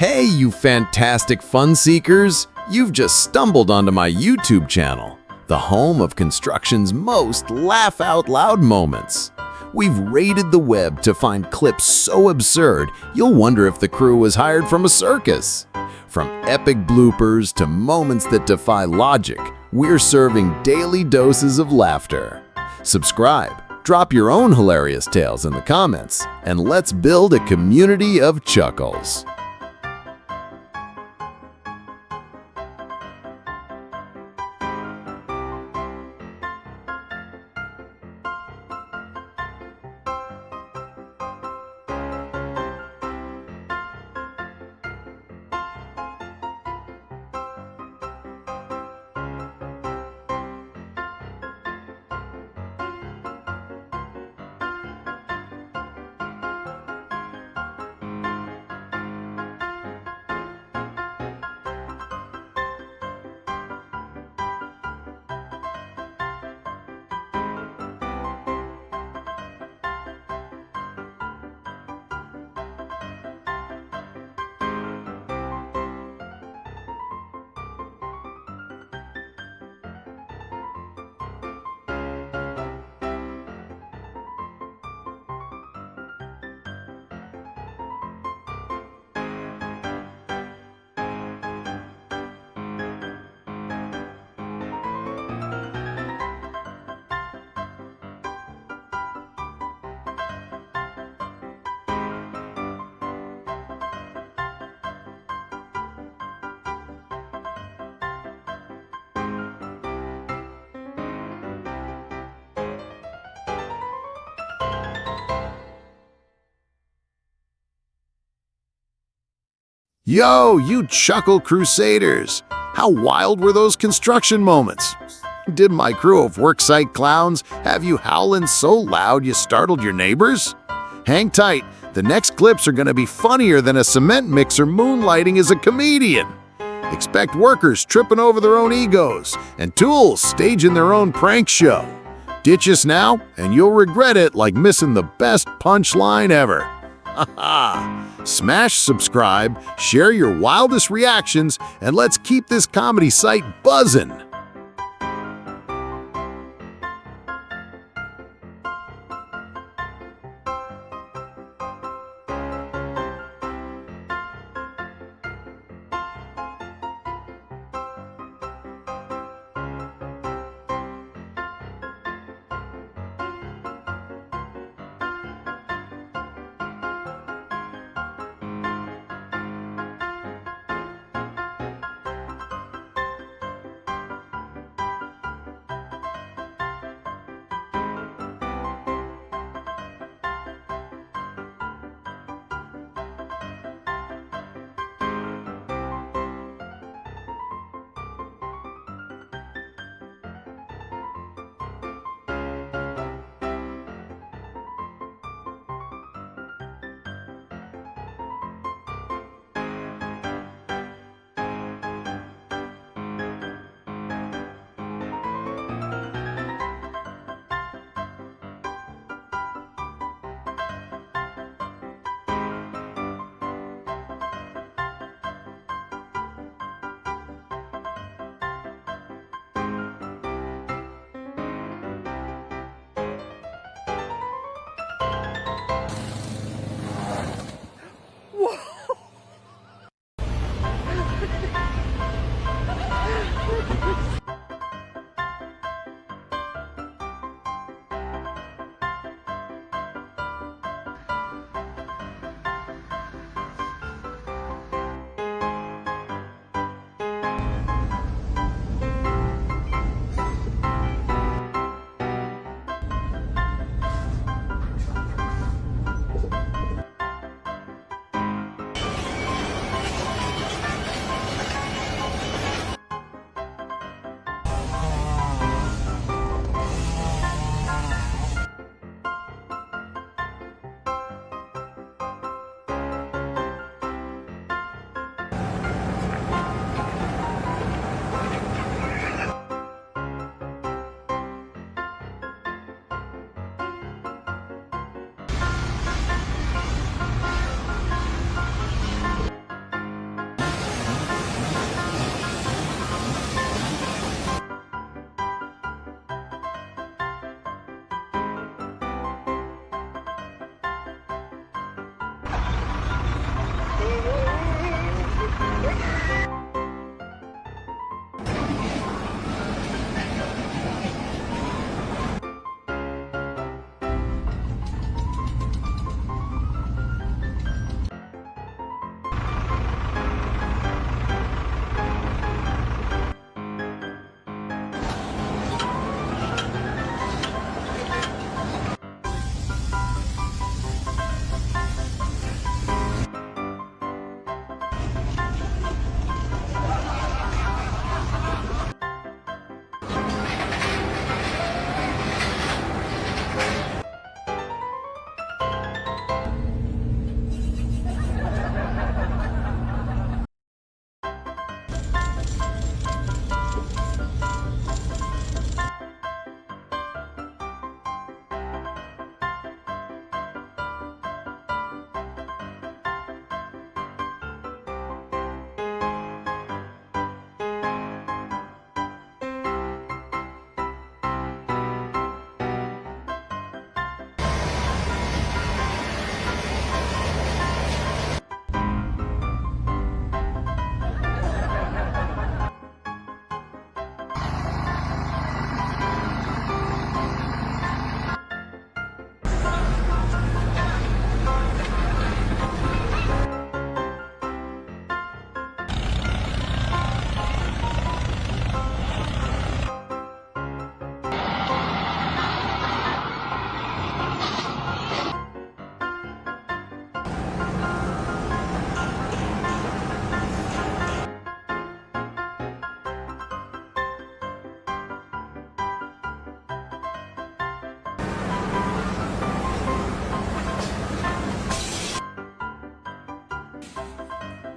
Hey, you fantastic fun seekers! You've just stumbled onto my YouTube channel, the home of construction's most laugh out loud moments. We've raided the web to find clips so absurd you'll wonder if the crew was hired from a circus. From epic bloopers to moments that defy logic, we're serving daily doses of laughter. Subscribe, drop your own hilarious tales in the comments, and let's build a community of chuckles. Yo, you chuckle crusaders! How wild were those construction moments? Did my crew of worksite clowns have you howling so loud you startled your neighbors? Hang tight, the next clips are gonna be funnier than a cement mixer moonlighting as a comedian. Expect workers tripping over their own egos and tools staging their own prank show. Ditch us now, and you'll regret it like missing the best punchline ever. Haha! Smash subscribe, share your wildest reactions, and let's keep this comedy site buzzing!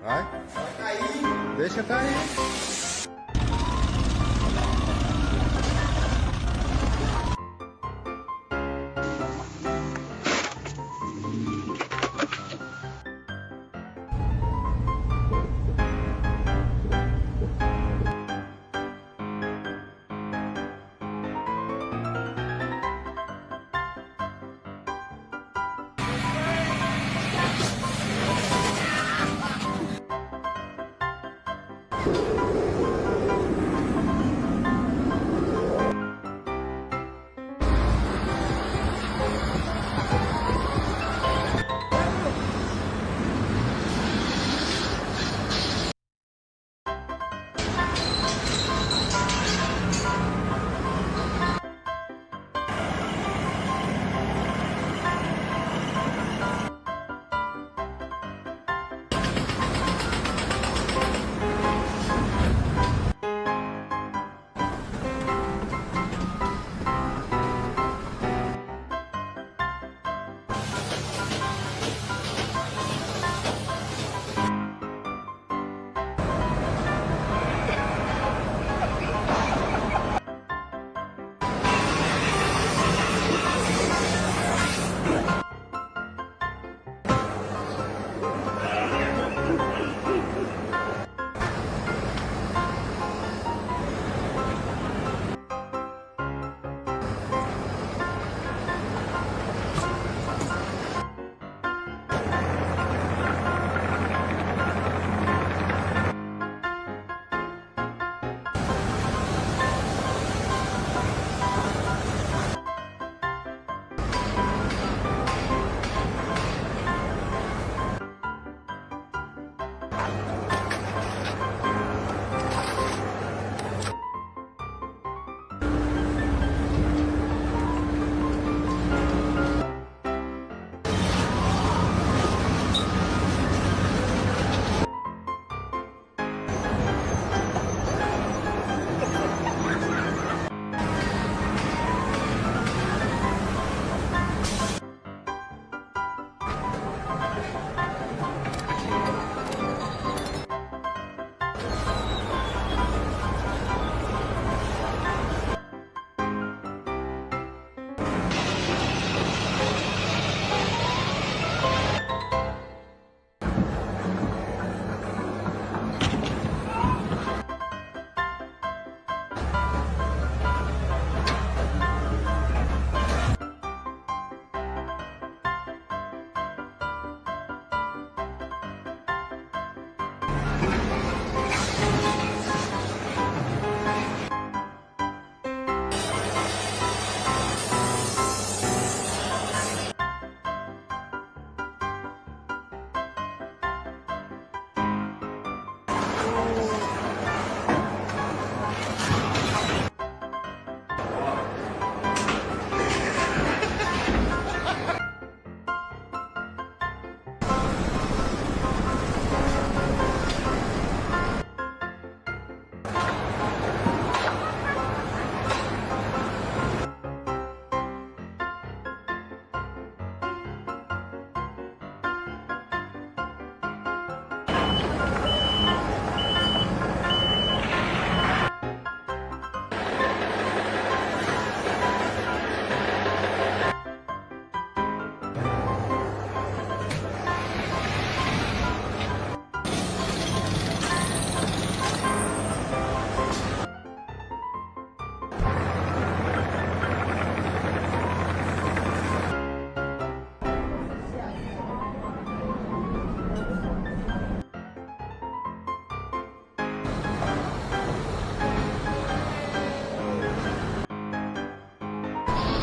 Vai. Deixa cair.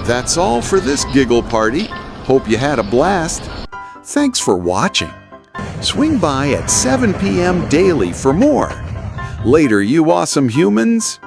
That's all for this giggle party. Hope you had a blast. Thanks for watching. Swing by at 7 p.m. daily for more. Later, you awesome humans.